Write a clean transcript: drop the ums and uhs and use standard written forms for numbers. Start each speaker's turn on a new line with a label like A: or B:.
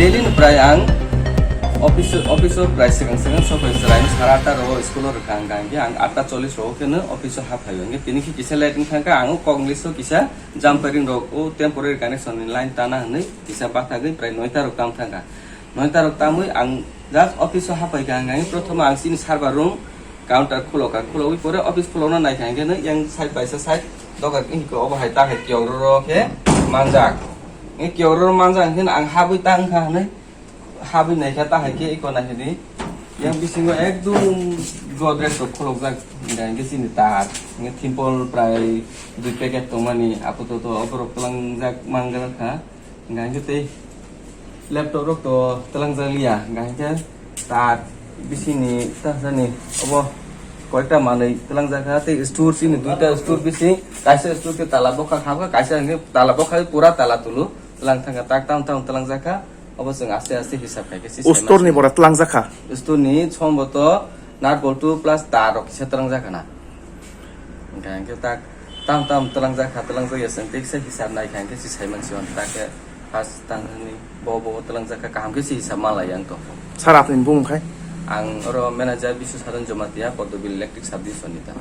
A: Daily pray ang office pray sekarang sampai selain sarata roh sekolah rekang kange ang 8:40 roh kena office half hayo nge tini kisah lighting kangka ang konglis so kisah jumpering roh temporary connection line tanah ni kisah bakal gini pray noita rokam kangka noita rokamu ang just office half hayo kange pertama ang sini server room counter kulo pore office kulo na naik kange ni yang side by side dogar ini ko over hai tak hai kiong roh ke manjak ini kioro manjang hin ang habui tang kha nei habui nei kha ta hai ke ikon hai ni yang bisingo ekdum godres ko kholok jak ngai ke sini ta nge thimpol prai 2 packet tongmani apato to oporok telang jak manggal kha ngai ke te laptop rok to telang jak lia ngai ke ta bisini ta jani obo কয়টা মানে তেলাং জায়গা তে store সিনি দুইটা store BC কাইসা store কে তালা বকা খাবা কাইসা নে তালা বকা পুরা তালা তুলু তেলাং থাঙ্গা তাক তাং তাং তেলাং জায়গা অবশ্য আস্তে আস্তে হিসাব খাইকে
B: স্টোর নি বড় তেলাং জায়গা
A: স্টোর নি সম্ভবত নাট বল্টু প্লাস তার কিসা তেলাং জায়গা না গায়কে তাক তাম তাম তেলাং জায়গা সেন্টেক্স হিসাব নাই গায়কে সিসাই মানসিওন তাকে pas tangani bobo telang jaka kaham ke si sama layang to
B: sarap nin bung khai
A: ang oro manager bisu saran jomatia portobil electric subdivision ita